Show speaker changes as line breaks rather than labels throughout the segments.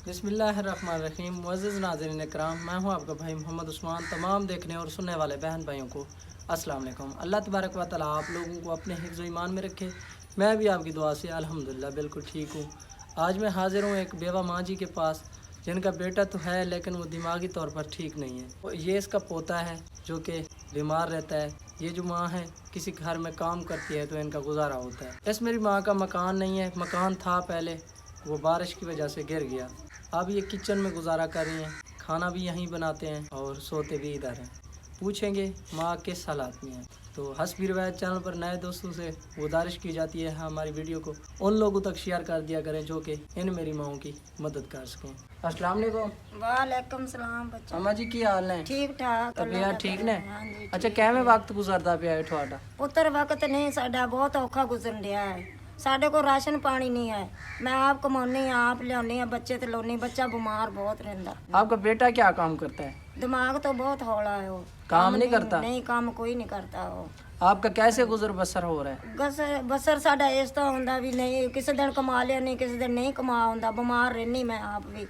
बिस्मिल्लाहिर्रहमानिर्रहीम। मुअज़्ज़िज़ नाज़रीन इकराम, मैं हूं आपका भाई मोहम्मद उस्मान। तमाम देखने और सुनने वाले बहन भाइयों को अस्सलाम वालेकुम। अल्लाह तबारक व तआला आप लोगों को अपने हिफ्ज़ व ईमान में रखे। मैं भी आपकी दुआ से अल्हम्दुलिल्लाह बिल्कुल ठीक हूँ। आज मैं हाज़िर हूँ एक बेवा माँ जी के पास, जिनका बेटा तो है लेकिन वो दिमागी तौर पर ठीक नहीं है। ये इसका पोता है जो कि बीमार रहता है। ये जो माँ है किसी घर में काम करती है तो इनका गुजारा होता है। इस मेरी माँ का मकान नहीं है, मकान था पहले, वो बारिश की वजह से गिर गया। अब ये किचन में गुजारा कर रही हैं, खाना भी यहीं बनाते हैं और सोते भी इधर हैं। पूछेंगे माँ किस हालात में है। तो हस्बी रिवायत चैनल पर नए दोस्तों से गुजारिश की जाती है हमारी वीडियो को उन लोगों तक शेयर कर दिया करें जो कि इन मेरी माओं की मदद कर सकें। अस्सलाम वालेकुम।
वालेकुम सलाम बच्चा।
अम्मा जी की हाल है?
ठीक ठाक।
तबीयत ठीक ने?
हाँ जी,
अच्छा, किवें वक्त गुजरदा पिया है तुहाडा?
पुत्र वक्त नहीं साडा बहुत औखा गुजर रहा है। साडे को राशन पानी नहीं है। मैं आप कमानी आप लियानी बच्चे ते लानी, बच्चा बीमार बहुत रहंदा।
आपका बेटा क्या काम करता है?
दिमाग तो बहुत हौला है वो।
काम नहीं करता?
नहीं, काम कोई नहीं करता वो।
आपका कैसे गुजर बसर हो रहा है?
बसर साडा इस तरह हुंदा भी नहीं, किसी दिन कमा लिया नहीं, किसी दिन नहीं कमा हुंदा। बीमार रहनी मैं आप भी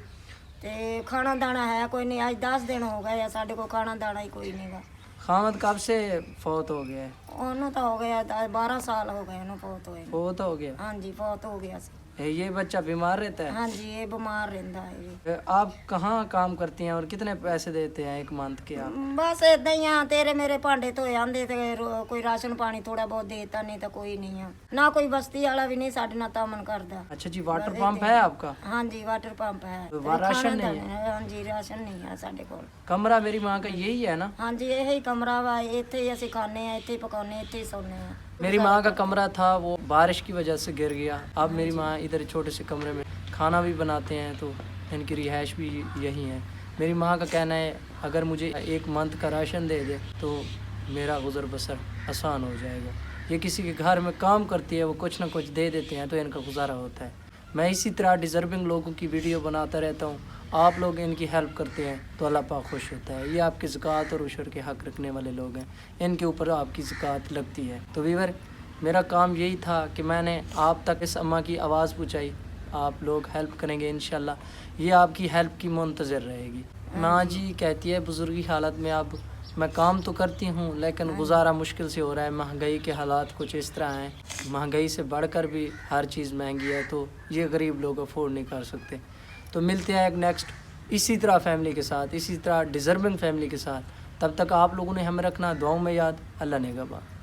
ते खाना दाना है कोई नहीं। आज 10 दिन हो गए साडे को खाना दाना ही कोई नहीं गा।
खामद कब से फौत हो गया है?
ਉਹਨੂੰ ਤਾਂ ਹੋ ਗਿਆ 12 ਸਾਲ ਹੋ ਗਏ ਉਹਨੂੰ ਫੌਤ ਹੋਏ ਨੂੰ।
फौत हो गया?
ਹਾਂਜੀ ਫੌਤ ਹੋ ਗਿਆ ਸੀ।
ये बच्चा बीमार रहता है?
ਹਾਂਜੀ ਇਹ ਬਿਮਾਰ ਰਹਿੰਦਾ ਹੈ ਜੀ।
आप कहाँ काम करती हैं और कितने पैसे देते हैं एक मंथ के आप?
ਬਸ ਇਦਾਂ ਹੀ ਆ, ਤੇਰੇ ਮੇਰੇ ਭਾਂਡੇ ਧੋਏ ਆਂਦੇ ਤੇ ਕੋਈ ਰਾਸ਼ਨ ਪਾਣੀ ਥੋੜਾ ਬਹੁਤ ਦੇਤਾ, ਨਹੀਂ ਤਾਂ ਕੋਈ ਨਹੀਂ ਆ। ਨਾ ਕੋਈ ਬਸਤੀ ਵਾਲਾ ਵੀ ਨਹੀਂ ਸਾਡੇ ਨਾਲ ਤਾਮਨ ਕਰਦਾ।
अच्छा जी, वाटर पंप है आपका?
ਹਾਂਜੀ ਵਾਟਰ ਪੰਪ ਹੈ।
राशन नहीं है?
ਹਾਂਜੀ ਰਾਸ਼ਨ ਨਹੀਂ ਹੈ ਸਾਡੇ ਕੋਲ।
कमरा मेरी माँ का यही है ना?
ਹਾਂਜੀ ਇਹੀ ਕਮਰਾ ਵਾ, ਇੱਥੇ ਹੀ ਅਸੀਂ ਖਾਂਦੇ ਆ, ਇੱਥੇ ਹੀ ਪਕਾਉਂਦੇ, ਇੱਥੇ ਹੀ ਸੌਂਦੇ ਆ।
मेरी माँ का कमरा था वो बारिश की वजह से गिर गया। अब मेरी माँ इधर छोटे से कमरे में खाना भी बनाते हैं तो इनकी रिहाइश भी यही है। मेरी माँ का कहना है अगर मुझे एक मंथ का राशन दे दे तो मेरा गुजर बसर आसान हो जाएगा। ये किसी के घर में काम करती है, वो कुछ ना कुछ दे देते हैं तो इनका गुजारा होता है। मैं इसी तरह डिज़र्विंग लोगों की वीडियो बनाता रहता हूँ। आप लोग इनकी हेल्प करते हैं तो अल्लाह पाक खुश होता है। ये आपकी ज़कात और उशर के हक़ रखने वाले लोग हैं, इनके ऊपर आपकी ज़कात लगती है। तो वीवर, मेरा काम यही था कि मैंने आप तक इस अम्मा की आवाज़ पहुँचाई। आप लोग हेल्प करेंगे इंशाल्लाह। ये आपकी हेल्प की मुंतज़र रहेगी। माँ जी कहती है बुज़ुर्गी हालत में अब मैं काम तो करती हूँ लेकिन गुजारा मुश्किल से हो रहा है। महंगाई के हालात कुछ इस तरह हैं, महंगाई से बढ़कर भी हर चीज़ महंगी है तो ये गरीब लोग अफोर्ड नहीं कर सकते। तो मिलते हैं एक नेक्स्ट इसी तरह फैमिली के साथ, इसी तरह डिज़र्विंग फैमिली के साथ। तब तक आप लोगों ने हमें रखना दुआओं में याद। अल्लाह नेगहबान।